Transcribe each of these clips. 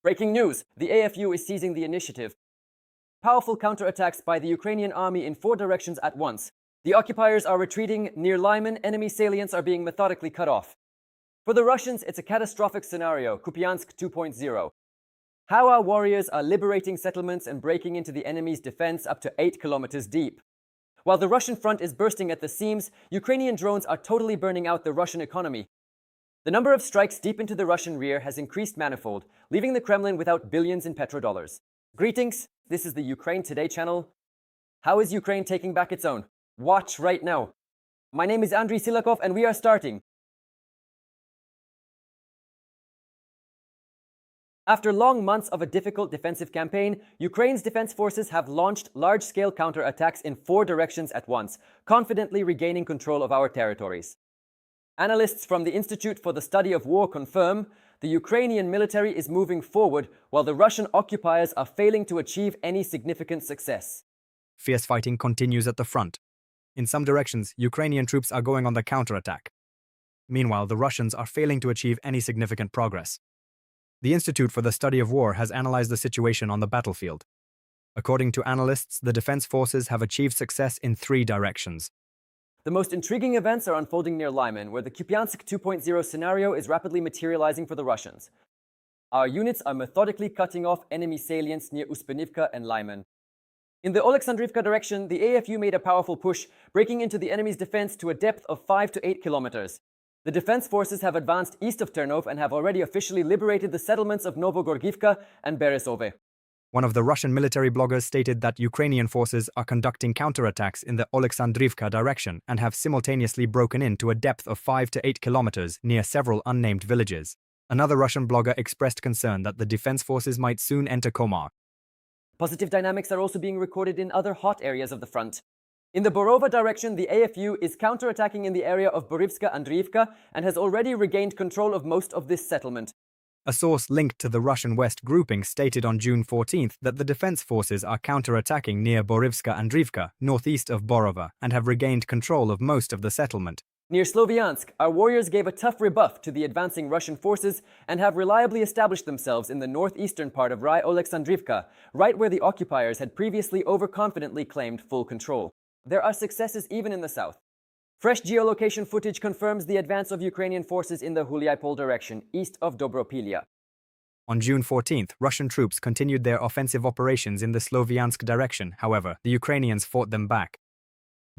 Breaking news, the AFU is seizing the initiative. Powerful counterattacks by the Ukrainian army in 4 directions at once. The occupiers are retreating. Near Lyman, enemy salients are being methodically cut off. For the Russians, it's a catastrophic scenario, Kupyansk 2.0. How our warriors are liberating settlements and breaking into the enemy's defense up to 8 kilometers deep. While the Russian front is bursting at the seams, Ukrainian drones are totally burning out the Russian economy. The number of strikes deep into the Russian rear has increased manifold, leaving the Kremlin without billions in petrodollars. Greetings, this is the Ukraine Today channel. How is Ukraine taking back its own? Watch right now. My name is Andriy Silakov and we are starting. After long months of a difficult defensive campaign, Ukraine's defense forces have launched large-scale counterattacks in 4 directions at once, confidently regaining control of our territories. Analysts from the Institute for the Study of War confirm the Ukrainian military is moving forward while the Russian occupiers are failing to achieve any significant success. Fierce fighting continues at the front. In some directions, Ukrainian troops are going on the counterattack. Meanwhile, the Russians are failing to achieve any significant progress. The Institute for the Study of War has analyzed the situation on the battlefield. According to analysts, the defense forces have achieved success in 3 directions. The most intriguing events are unfolding near Lyman, where the Kupyansk 2.0 scenario is rapidly materializing for the Russians. Our units are methodically cutting off enemy salients near Uspennivka and Lyman. In the Aleksandrovsk direction, the AFU made a powerful push, breaking into the enemy's defense to a depth of 5 to 8 kilometers. The defense forces have advanced east of Ternov and have already officially liberated the settlements of Novogeorgievka and Berezove. One of the Russian military bloggers stated that Ukrainian forces are conducting counterattacks in the Aleksandrovsk direction and have simultaneously broken in to a depth of 5 to 8 kilometers near several unnamed villages. Another Russian blogger expressed concern that the defense forces might soon enter Komark. Positive dynamics are also being recorded in other hot areas of the front. In the Borovsk direction, the AFU is counterattacking in the area of Borovsk Andriivka and has already regained control of most of this settlement. A source linked to the Russian West grouping stated on June 14th that the defense forces are counterattacking near Borovsk Andriivka, northeast of Borovsk, and have regained control of most of the settlement. Near Slavyansk, our warriors gave a tough rebuff to the advancing Russian forces and have reliably established themselves in the northeastern part of Aleksandrovsk, right where the occupiers had previously overconfidently claimed full control. There are successes even in the south. Fresh geolocation footage confirms the advance of Ukrainian forces in the Gulyaypole direction, east of Dobropilya. On June 14th, Russian troops continued their offensive operations in the Slavyansk direction. However, the Ukrainians fought them back.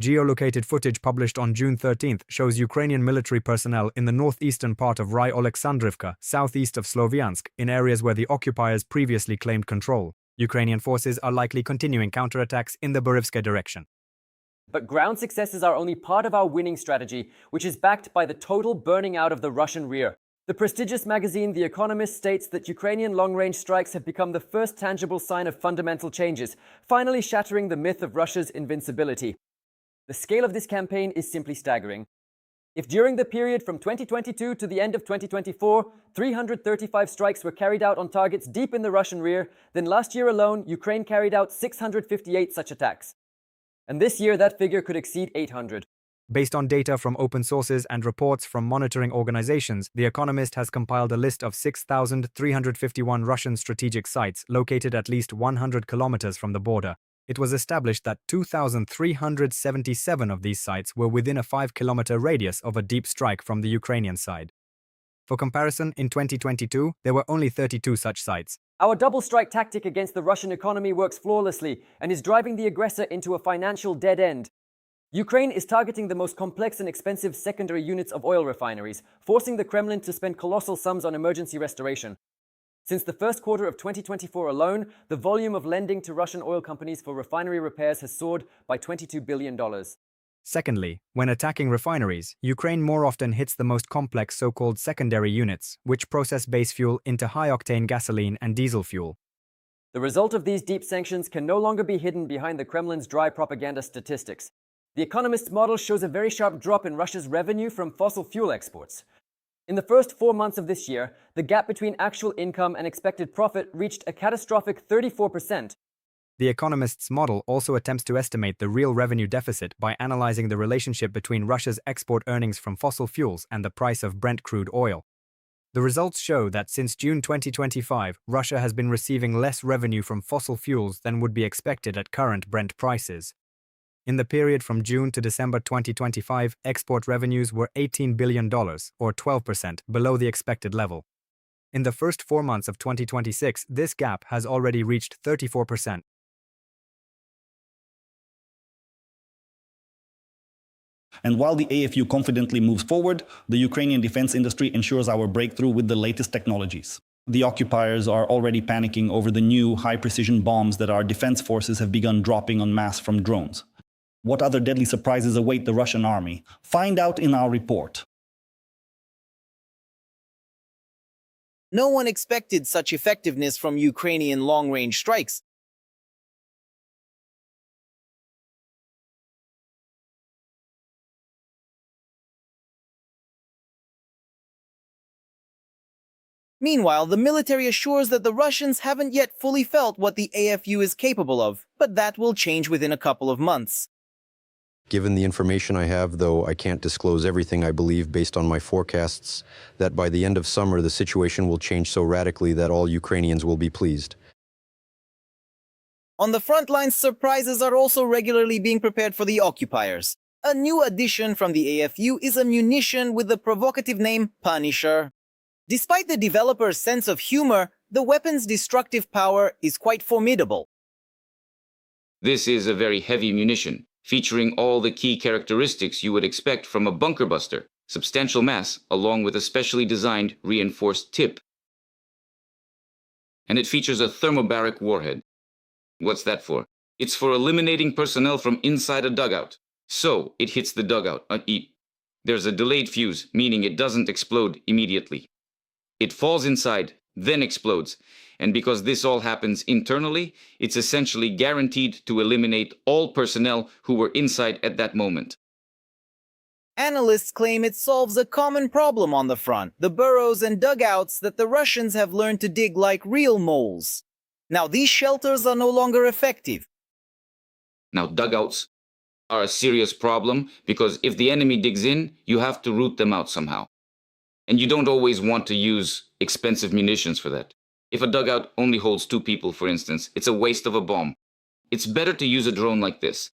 Geolocated footage published on June 13th shows Ukrainian military personnel in the northeastern part of Aleksandrovsk, southeast of Slavyansk, in areas where the occupiers previously claimed control. Ukrainian forces are likely continuing counterattacks in the Borovsk direction. But ground successes are only part of our winning strategy, which is backed by the total burning out of the Russian rear. The prestigious magazine The Economist states that Ukrainian long-range strikes have become the first tangible sign of fundamental changes, finally shattering the myth of Russia's invincibility. The scale of this campaign is simply staggering. If during the period from 2022 to the end of 2024, 335 strikes were carried out on targets deep in the Russian rear, then last year alone, Ukraine carried out 658 such attacks. And this year, that figure could exceed 800. Based on data from open sources and reports from monitoring organizations, The Economist has compiled a list of 6,351 Russian strategic sites located at least 100 kilometers from the border. It was established that 2,377 of these sites were within a 5-kilometer radius of a deep strike from the Ukrainian side. For comparison, in 2022, there were only 32 such sites. Our double strike tactic against the Russian economy works flawlessly and is driving the aggressor into a financial dead end. Ukraine is targeting the most complex and expensive secondary units of oil refineries, forcing the Kremlin to spend colossal sums on emergency restoration. Since the first quarter of 2024 alone, the volume of lending to Russian oil companies for refinery repairs has soared by $22 billion. Secondly, when attacking refineries, Ukraine more often hits the most complex so-called secondary units, which process base fuel into high-octane gasoline and diesel fuel. The result of these deep sanctions can no longer be hidden behind the Kremlin's dry propaganda statistics. The Economist's model shows a very sharp drop in Russia's revenue from fossil fuel exports. In the first 4 months of this year, the gap between actual income and expected profit reached a catastrophic 34%. The Economist's model also attempts to estimate the real revenue deficit by analyzing the relationship between Russia's export earnings from fossil fuels and the price of Brent crude oil. The results show that since June 2025, Russia has been receiving less revenue from fossil fuels than would be expected at current Brent prices. In the period from June to December 2025, export revenues were $18 billion, or 12% below the expected level. In the first 4 months of 2026, this gap has already reached 34%. And while the AFU confidently moves forward, the Ukrainian defense industry ensures our breakthrough with the latest technologies. The occupiers are already panicking over the new high-precision bombs that our defense forces have begun dropping en masse from drones. What other deadly surprises await the Russian army? Find out in our report. No one expected such effectiveness from Ukrainian long-range strikes. Meanwhile, the military assures that the Russians haven't yet fully felt what the AFU is capable of, but that will change within a couple of months. Given the information I have, though I can't disclose everything, I believe, based on my forecasts, that by the end of summer the situation will change so radically that all Ukrainians will be pleased. On the front lines, surprises are also regularly being prepared for the occupiers. A new addition from the AFU is a munition with the provocative name Punisher. Despite the developer's sense of humor, the weapon's destructive power is quite formidable. This is a very heavy munition, featuring all the key characteristics you would expect from a bunker buster: substantial mass, along with a specially designed reinforced tip. And it features a thermobaric warhead. What's that for? It's for eliminating personnel from inside a dugout. So, it hits the dugout. There's a delayed fuse, meaning it doesn't explode immediately. It falls inside, then explodes, and because this all happens internally, it's essentially guaranteed to eliminate all personnel who were inside at that moment. Analysts claim it solves a common problem on the front, the burrows and dugouts that the Russians have learned to dig like real moles. Now these shelters are no longer effective. Now dugouts are a serious problem because if the enemy digs in, you have to root them out somehow. And you don't always want to use expensive munitions for that. If a dugout only holds 2 people, for instance, it's a waste of a bomb. It's better to use a drone like this.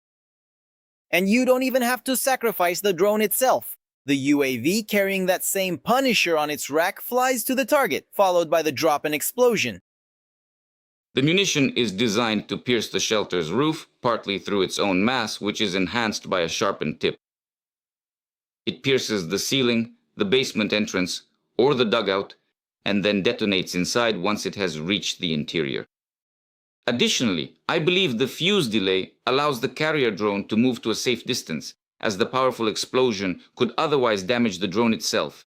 And you don't even have to sacrifice the drone itself. The UAV carrying that same Punisher on its rack flies to the target, followed by the drop and explosion. The munition is designed to pierce the shelter's roof, partly through its own mass, which is enhanced by a sharpened tip. It pierces the ceiling, the basement entrance, or the dugout, and then detonates inside once it has reached the interior. Additionally, I believe the fuse delay allows the carrier drone to move to a safe distance, as the powerful explosion could otherwise damage the drone itself.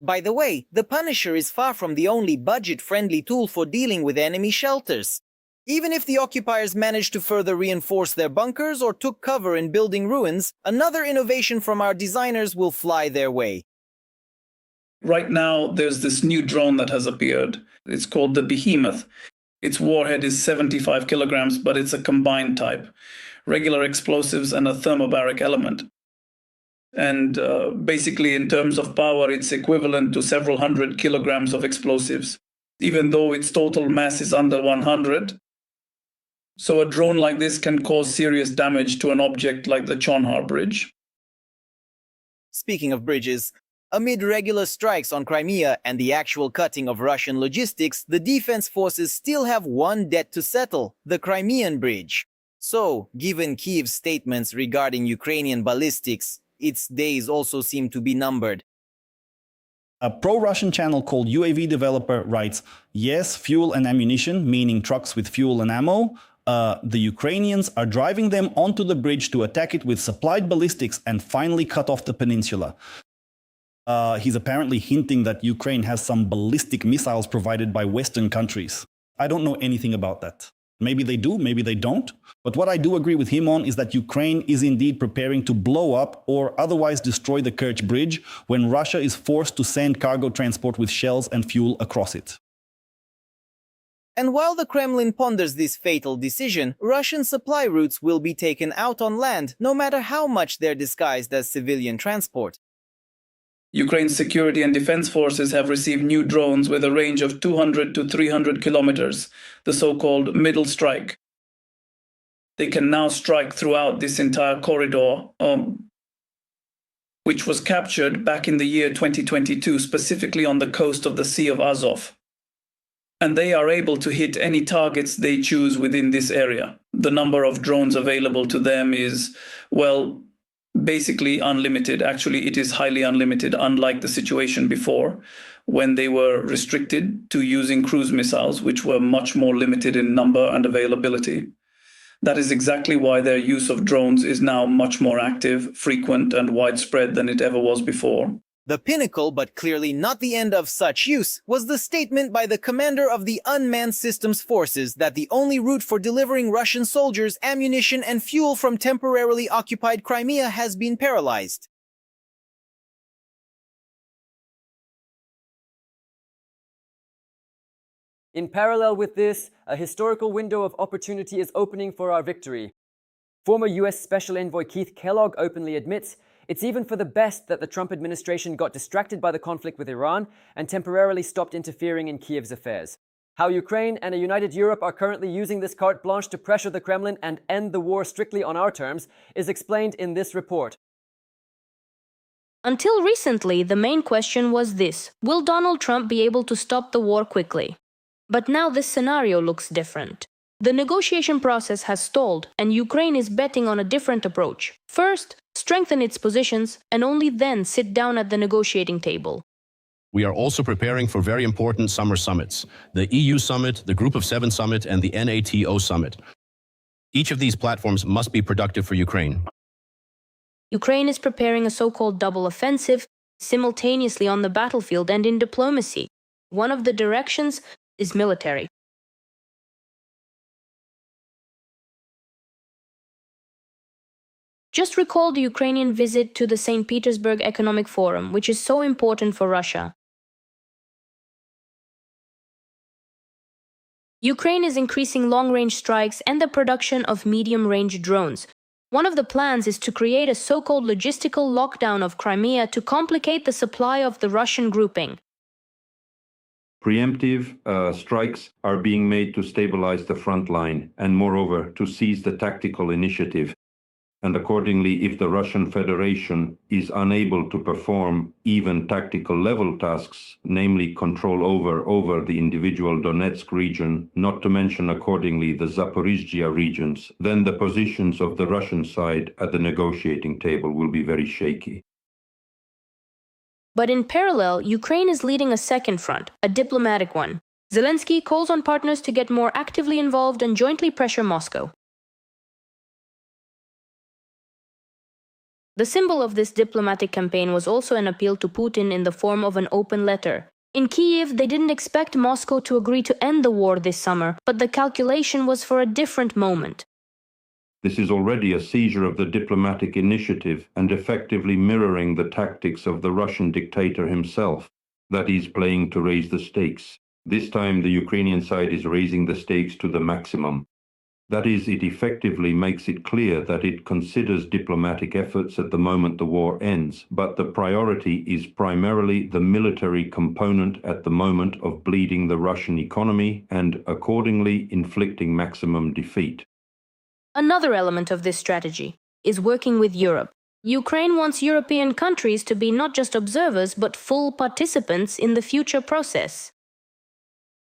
By the way, the Punisher is far from the only budget-friendly tool for dealing with enemy shelters. Even if the occupiers managed to further reinforce their bunkers or took cover in building ruins, another innovation from our designers will fly their way. Right now, there's this new drone that has appeared. It's called the Behemoth. Its warhead is 75 kilograms, but it's a combined type. Regular explosives and a thermobaric element. And basically, in terms of power, it's equivalent to several hundred kilograms of explosives, even though its total mass is under 100. So a drone like this can cause serious damage to an object like the Chonhar Bridge. Speaking of bridges, amid regular strikes on Crimea and the actual cutting of Russian logistics, the defense forces still have one debt to settle: the Crimean Bridge. So, given Kyiv's statements regarding Ukrainian ballistics, its days also seem to be numbered. A pro-Russian channel called UAV Developer writes, yes, fuel and ammunition, meaning trucks with fuel and ammo, the Ukrainians are driving them onto the bridge to attack it with supplied ballistics and finally cut off the peninsula. He's apparently hinting that Ukraine has some ballistic missiles provided by Western countries. I don't know anything about that. Maybe they do, maybe they don't. But what I do agree with him on is that Ukraine is indeed preparing to blow up or otherwise destroy the Kerch Bridge when Russia is forced to send cargo transport with shells and fuel across it. And while the Kremlin ponders this fatal decision, Russian supply routes will be taken out on land, no matter how much they're disguised as civilian transport. Ukraine's security and defense forces have received new drones with a range of 200 to 300 kilometers, the so-called middle strike. They can now strike throughout this entire corridor, which was captured back in the year 2022, specifically on the coast of the Sea of Azov. And they are able to hit any targets they choose within this area. The number of drones available to them is, well, basically unlimited. Actually, it is highly unlimited, unlike the situation before, when they were restricted to using cruise missiles, which were much more limited in number and availability. That is exactly why their use of drones is now much more active, frequent, and widespread than it ever was before. The pinnacle, but clearly not the end of such use, was the statement by the commander of the Unmanned Systems Forces that the only route for delivering Russian soldiers ammunition and fuel from temporarily occupied Crimea has been paralyzed. In parallel with this, a historical window of opportunity is opening for our victory. Former US Special Envoy Keith Kellogg openly admits it's even for the best that the Trump administration got distracted by the conflict with Iran and temporarily stopped interfering in Kiev's affairs. How Ukraine and a united Europe are currently using this carte blanche to pressure the Kremlin and end the war strictly on our terms is explained in this report. Until recently, the main question was this: will Donald Trump be able to stop the war quickly? But now this scenario looks different. The negotiation process has stalled, and Ukraine is betting on a different approach. First, strengthen its positions, and only then sit down at the negotiating table. We are also preparing for very important summer summits: the EU summit, the Group of Seven summit, and the NATO summit. Each of these platforms must be productive for Ukraine. Ukraine is preparing a so-called double offensive simultaneously on the battlefield and in diplomacy. One of the directions is military. Just recall the Ukrainian visit to the St. Petersburg Economic Forum, which is so important for Russia. Ukraine is increasing long-range strikes and the production of medium-range drones. One of the plans is to create a so-called logistical lockdown of Crimea to complicate the supply of the Russian grouping. Preemptive strikes are being made to stabilize the front line and, moreover, to seize the tactical initiative. And accordingly, if the Russian Federation is unable to perform even tactical level tasks, namely control over the individual Donetsk region, not to mention accordingly the Zaporizhzhia regions, then the positions of the Russian side at the negotiating table will be very shaky. But in parallel, Ukraine is leading a second front, a diplomatic one. Zelensky calls on partners to get more actively involved and jointly pressure Moscow. The symbol of this diplomatic campaign was also an appeal to Putin in the form of an open letter. In Kyiv, they didn't expect Moscow to agree to end the war this summer, but the calculation was for a different moment. This is already a seizure of the diplomatic initiative and effectively mirroring the tactics of the Russian dictator himself, that is, playing to raise the stakes. This time the Ukrainian side is raising the stakes to the maximum. That is, it effectively makes it clear that it considers diplomatic efforts at the moment the war ends, but the priority is primarily the military component at the moment of bleeding the Russian economy and, accordingly, inflicting maximum defeat. Another element of this strategy is working with Europe. Ukraine wants European countries to be not just observers, but full participants in the future process.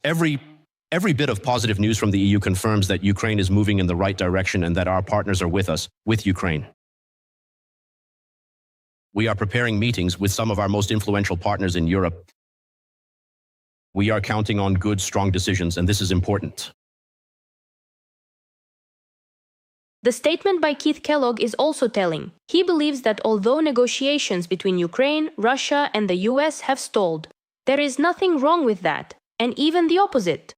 Every bit of positive news from the EU confirms that Ukraine is moving in the right direction and that our partners are with us, with Ukraine. We are preparing meetings with some of our most influential partners in Europe. We are counting on good, strong decisions, and this is important. The statement by Keith Kellogg is also telling. He believes that although negotiations between Ukraine, Russia, and the US have stalled, there is nothing wrong with that, and even the opposite.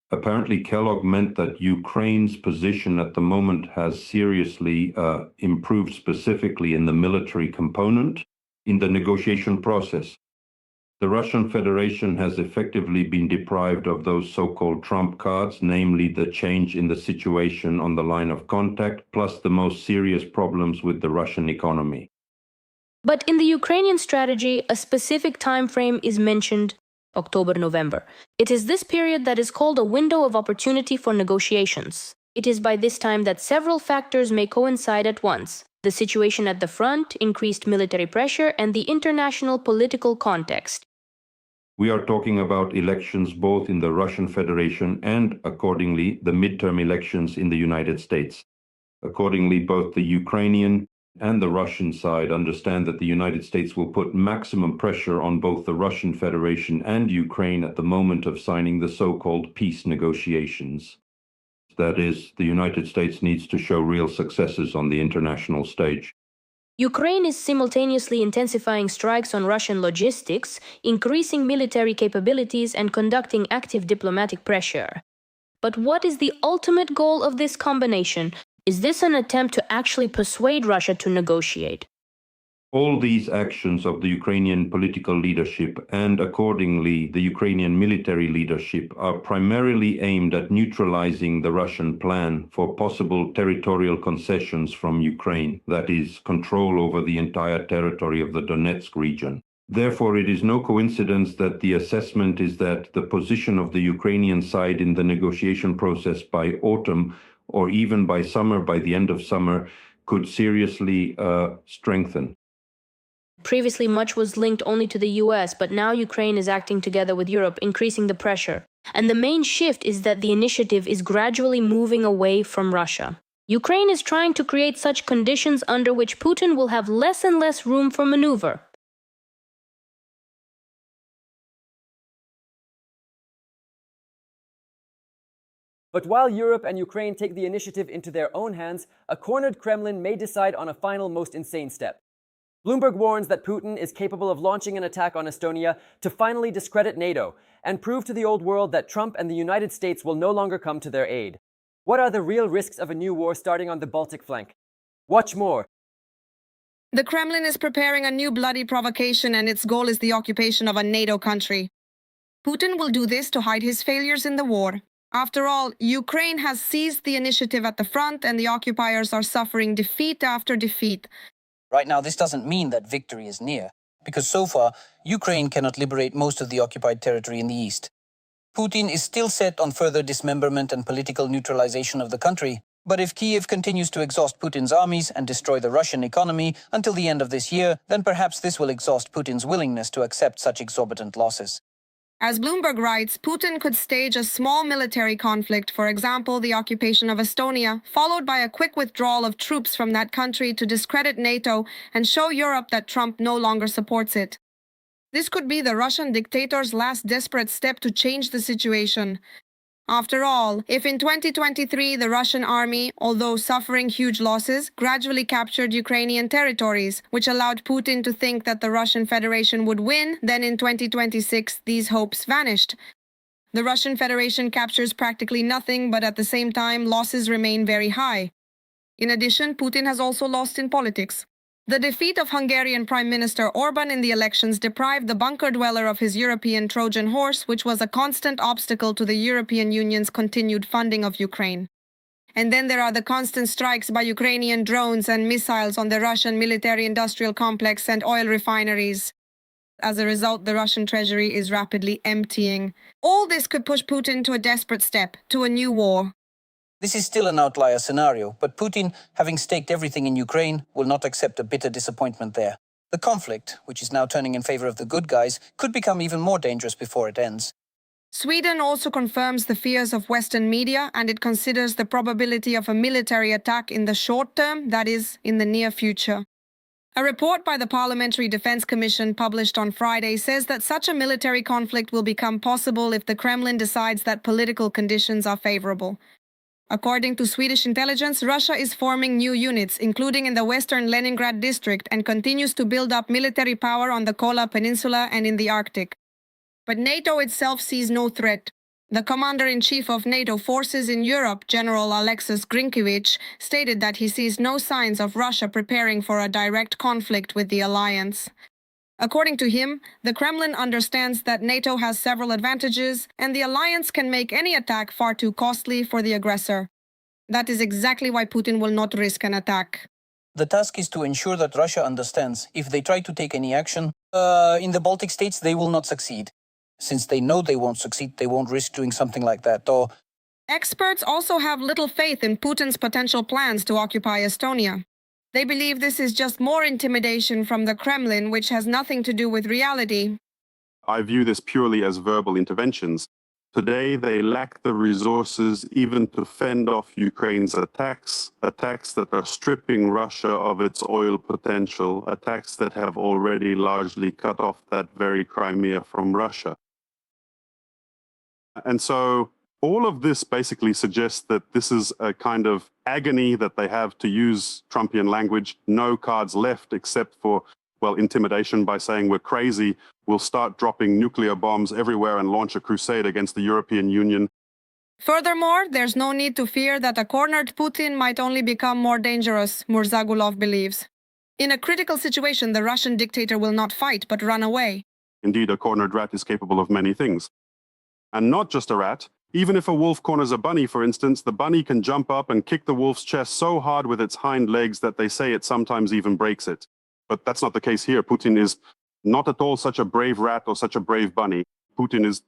Apparently, Kellogg meant that Ukraine's position at the moment has seriously improved, specifically in the military component in the negotiation process. The Russian Federation has effectively been deprived of those so-called trump cards, namely the change in the situation on the line of contact, plus the most serious problems with the Russian economy. But in the Ukrainian strategy, a specific time frame is mentioned, October-November. It is this period that is called a window of opportunity for negotiations. It is by this time that several factors may coincide at once: the situation at the front, increased military pressure, and the international political context. We are talking about elections both in the Russian Federation and, accordingly, the midterm elections in the United States. Accordingly, both the Ukrainian and the Russian side understand that the United States will put maximum pressure on both the Russian Federation and Ukraine at the moment of signing the so-called peace negotiations. That is, the United States needs to show real successes on the international stage. Ukraine is simultaneously intensifying strikes on Russian logistics, increasing military capabilities, and conducting active diplomatic pressure. But what is the ultimate goal of this combination? Is this an attempt to actually persuade Russia to negotiate? All these actions of the Ukrainian political leadership and, accordingly, the Ukrainian military leadership are primarily aimed at neutralizing the Russian plan for possible territorial concessions from Ukraine, that is, control over the entire territory of the Donetsk region. Therefore, it is no coincidence that the assessment is that the position of the Ukrainian side in the negotiation process by autumn, or even by summer, by the end of summer, could seriously strengthen. Previously, much was linked only to the US, but now Ukraine is acting together with Europe, increasing the pressure. And the main shift is that the initiative is gradually moving away from Russia. Ukraine is trying to create such conditions under which Putin will have less and less room for maneuver. But while Europe and Ukraine take the initiative into their own hands, a cornered Kremlin may decide on a final, most insane step. Bloomberg warns that Putin is capable of launching an attack on Estonia to finally discredit NATO and prove to the old world that Trump and the United States will no longer come to their aid. What are the real risks of a new war starting on the Baltic flank? Watch more. The Kremlin is preparing a new bloody provocation, and its goal is the occupation of a NATO country. Putin will do this to hide his failures in the war. After all, Ukraine has seized the initiative at the front, and the occupiers are suffering defeat after defeat. Right now, this doesn't mean that victory is near, because so far, Ukraine cannot liberate most of the occupied territory in the east. Putin is still set on further dismemberment and political neutralization of the country, but if Kiev continues to exhaust Putin's armies and destroy the Russian economy until the end of this year, then perhaps this will exhaust Putin's willingness to accept such exorbitant losses. As Bloomberg writes, Putin could stage a small military conflict, for example, the occupation of Estonia, followed by a quick withdrawal of troops from that country to discredit NATO and show Europe that Trump no longer supports it. This could be the Russian dictator's last desperate step to change the situation. After all, if in 2023 the Russian army, although suffering huge losses, gradually captured Ukrainian territories, which allowed Putin to think that the Russian Federation would win, then in 2026 these hopes vanished. The Russian Federation captures practically nothing, but at the same time losses remain very high. In addition, Putin has also lost in politics. The defeat of Hungarian Prime Minister Orban in the elections deprived the bunker dweller of his European Trojan horse, which was a constant obstacle to the European Union's continued funding of Ukraine. And then there are the constant strikes by Ukrainian drones and missiles on the Russian military-industrial complex and oil refineries. As a result, the Russian treasury is rapidly emptying. All this could push Putin to a desperate step, to a new war. This is still an outlier scenario, but Putin, having staked everything in Ukraine, will not accept a bitter disappointment there. The conflict, which is now turning in favor of the good guys, could become even more dangerous before it ends. Sweden also confirms the fears of Western media, and it considers the probability of a military attack in the short term, that is, in the near future. A report by the Parliamentary Defense Commission published on Friday says that such a military conflict will become possible if the Kremlin decides that political conditions are favorable. According to Swedish intelligence, Russia is forming new units, including in the western Leningrad district, and continues to build up military power on the Kola Peninsula and in the Arctic. But NATO itself sees no threat. The commander-in-chief of NATO forces in Europe, General Alexis Grinkevich, stated that he sees no signs of Russia preparing for a direct conflict with the alliance. According to him, the Kremlin understands that NATO has several advantages, and the alliance can make any attack far too costly for the aggressor. That is exactly why Putin will not risk an attack. The task is to ensure that Russia understands if they try to take any action in the Baltic states, they will not succeed. Since they know they won't succeed, they won't risk doing something like that. Or Experts also have little faith in Putin's potential plans to occupy Estonia. They believe this is just more intimidation from the Kremlin, which has nothing to do with reality. I view this purely as verbal interventions. Today, they lack the resources even to fend off Ukraine's attacks that are stripping Russia of its oil potential, attacks that have already largely cut off that very Crimea from Russia. And so all of this basically suggests that this is a kind of agony that they have, to use Trumpian language, no cards left except for, well, intimidation by saying we're crazy, we'll start dropping nuclear bombs everywhere and launch a crusade against the European Union. Furthermore, there's no need to fear that a cornered Putin might only become more dangerous, Murzagulov believes. In a critical situation, the Russian dictator will not fight, but run away. Indeed, a cornered rat is capable of many things. And not just a rat. Even if a wolf corners a bunny, for instance, the bunny can jump up and kick the wolf's chest so hard with its hind legs that they say it sometimes even breaks it. But that's not the case here. Putin is not at all such a brave rat or such a brave bunny. Putin is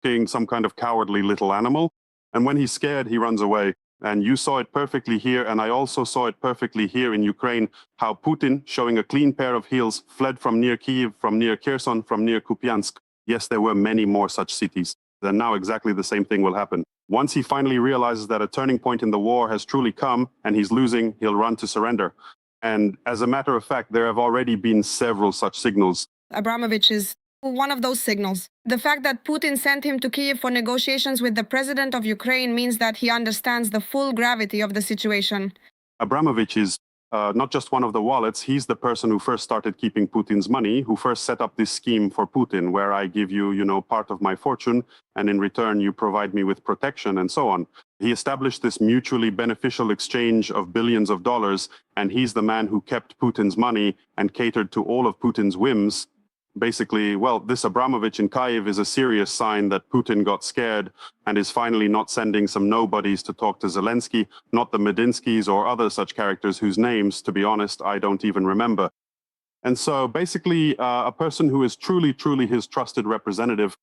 being some kind of cowardly little animal. And when he's scared, he runs away. And you saw it perfectly here, and I also saw it perfectly here in Ukraine, how Putin, showing a clean pair of heels, fled from near Kyiv, from near Kherson, from near Kupyansk. Yes, there were many more such cities. And now exactly the same thing will happen. Once he finally realizes that a turning point in the war has truly come and he's losing, he'll run to surrender. And as a matter of fact, there have already been several such signals. Abramovich is one of those signals. The fact that Putin sent him to Kyiv for negotiations with the president of Ukraine means that he understands the full gravity of the situation. Abramovich is not just one of the wallets, he's the person who first started keeping Putin's money, who first set up this scheme for Putin, where I give you, part of my fortune, and in return you provide me with protection and so on. He established this mutually beneficial exchange of billions of dollars, and he's the man who kept Putin's money and catered to all of Putin's whims. Basically, well, this Abramovich in Kyiv is a serious sign that Putin got scared and is finally not sending some nobodies to talk to Zelensky, not the Medinskys or other such characters whose names, to be honest, I don't even remember. And so basically, a person who is truly, truly his trusted representative.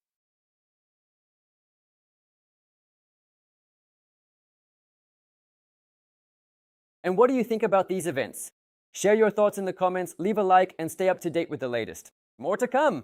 And what do you think about these events? Share your thoughts in the comments, leave a like, and stay up to date with the latest. More to come!